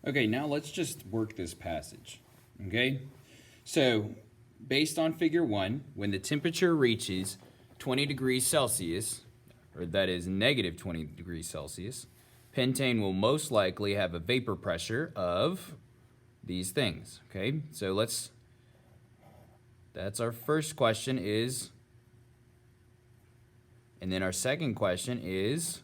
Okay, now let's just work this passage. Okay, so based on figure 1, when the temperature reaches 20 degrees Celsius, or that is negative 20 degrees Celsius, pentane will most likely have a vapor pressure of these things. Okay, so that's our first question is, and then our second question is,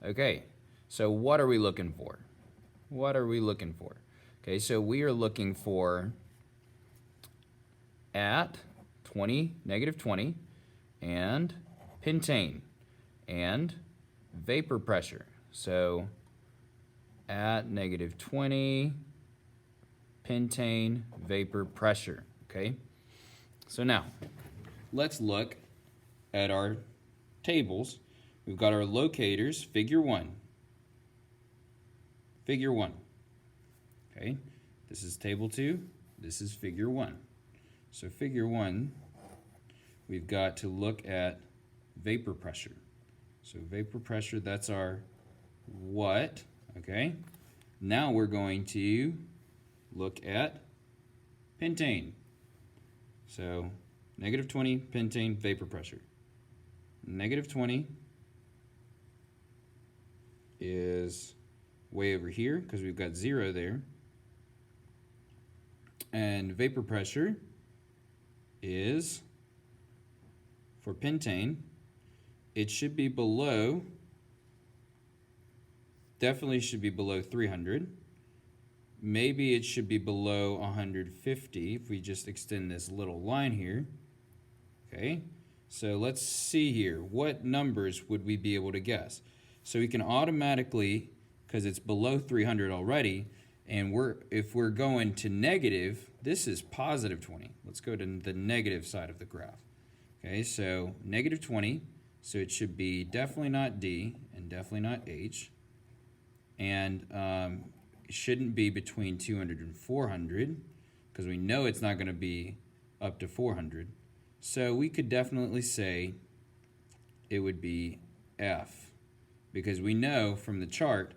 okay, so what are we looking for? What are we looking for? Okay, so we are looking for at negative 20, and pentane, and vapor pressure. So at negative 20, pentane, vapor pressure. Okay, so now let's look at our tables. We've got our locators, figure 1. Figure 1. Okay, this is table 2, this is figure 1. So figure 1, we've got to look at vapor pressure. So vapor pressure, that's our what, okay? Now we're going to look at pentane. So negative 20, pentane, vapor pressure. Negative 20 is way over here because we've got 0 there. And vapor pressure is, for pentane, it should be below, definitely should be below 300. Maybe it should be below 150 if we just extend this little line here. Okay, so let's see here. What numbers would we be able to guess? So we can automatically, because it's below 300 already, and if we're going to negative, this is positive 20. Let's go to the negative side of the graph. Okay, so negative 20, so it should be definitely not D and definitely not H. And it shouldn't be between 200 and 400 because we know it's not going to be up to 400. So we could definitely say it would be F, because we know from the chart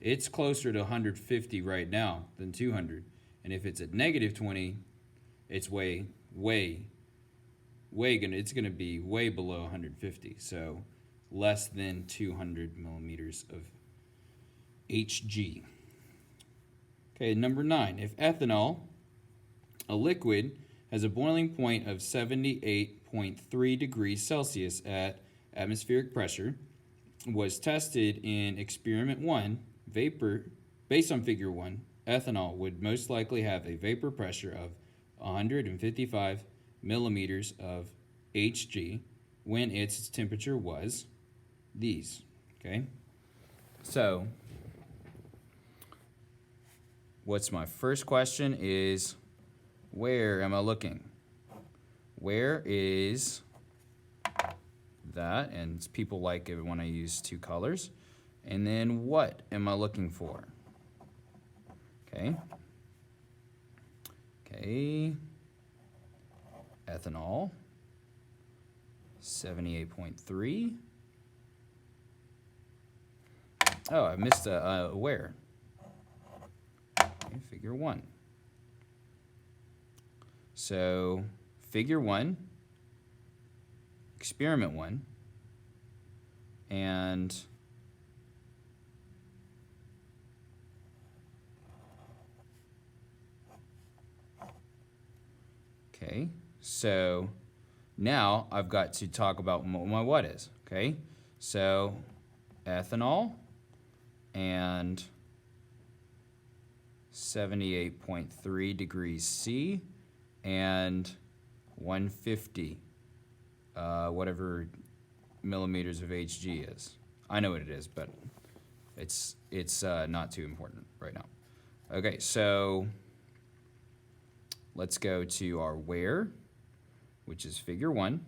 it's closer to 150 right now than 200. And if it's at negative 20, it's it's going to be way below 150. So less than 200 millimeters of Hg. Okay, number 9. If ethanol, a liquid, has a boiling point of 78.3 degrees Celsius at atmospheric pressure, was tested in experiment 1, based on figure 1, ethanol would most likely have a vapor pressure of 155 millimeters of Hg when its temperature was these. Okay, so what's my first question is, where am I looking? Where is that? And people like it when I use 2 colors. And then what am I looking for? Okay. Okay. Ethanol, 78.3. Oh, I missed a where. Okay, figure 1. So figure 1, experiment 1, and okay, so now I've got to talk about what my what is. Okay, so ethanol and 78.3 degrees C and 150 whatever millimeters of Hg is. I know what it is, but it's not too important right now. Okay, so let's go to our where, which is figure 1.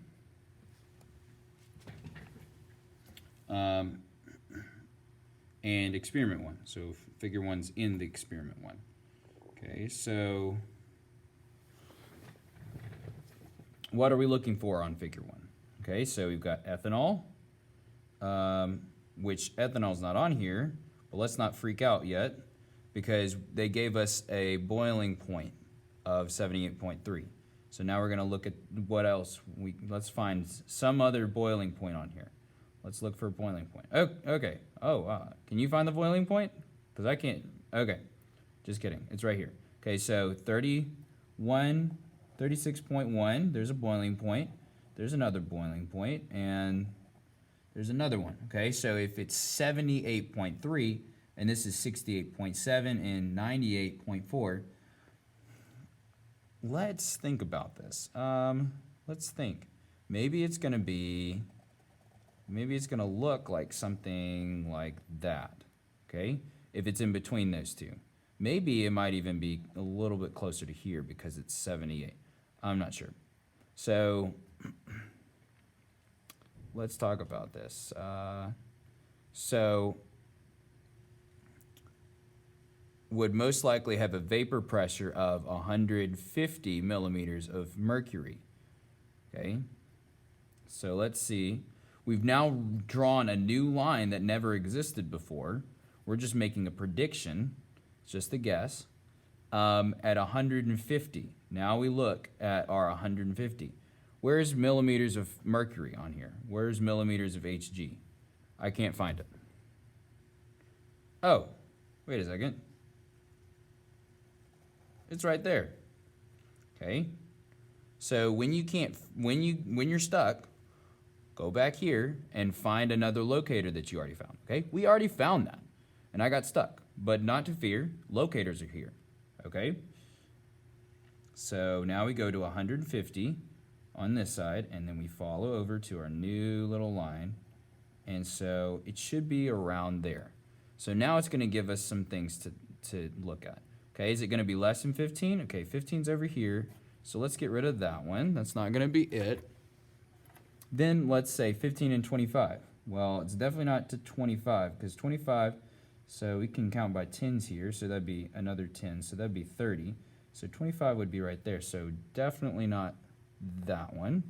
And experiment 1. So figure 1's in the experiment 1. Okay, so what are we looking for on figure 1? Okay, so we've got ethanol. which ethanol is not on here, but let's not freak out yet because they gave us a boiling point of 78.3. So now we're going to look at what else. Let's find some other boiling point on here. Let's look for a boiling point. Oh, okay. Oh, can you find the boiling point? Because I can't. Okay. Just kidding. It's right here. Okay, so 36.1, there's a boiling point. There's another boiling point, and there's another one. Okay, so if it's 78.3, and this is 68.7 and 98.4, let's think about this. Let's think. Maybe it's going to look like something like that, okay? If it's in between those two. Maybe it might even be a little bit closer to here because it's 78. I'm not sure. So let's talk about this. So would most likely have a vapor pressure of 150 millimeters of mercury. Okay, so let's see. We've now drawn a new line that never existed before. We're just making a prediction, it's just a guess, at 150. Now we look at our 150. Where's millimeters of mercury on here? Where's millimeters of Hg? I can't find it. Oh, wait a second. It's right there. Okay. So when you're stuck, go back here and find another locator that you already found. Okay? We already found that. And I got stuck. But not to fear, locators are here. Okay? So now we go to 150 on this side, and then we follow over to our new little line. And so it should be around there. So now it's going to give us some things to look at. Okay, is it going to be less than 15? Okay, 15's over here. So let's get rid of that one. That's not going to be it. Then let's say 15 and 25. Well, it's definitely not to 25 because 25, so we can count by tens here. So that'd be another 10. So that'd be 30. So 25 would be right there. So definitely not that one.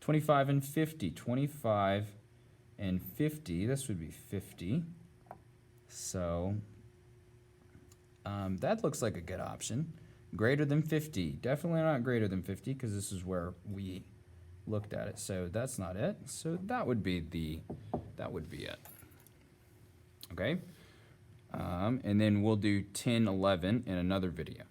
25 and 50. 25 and 50. This would be 50. So that looks like a good option. Greater than 50. Definitely not greater than 50 because this is where we looked at it. So that's not it. So that would be it. Okay? And then we'll do 10, 11 in another video.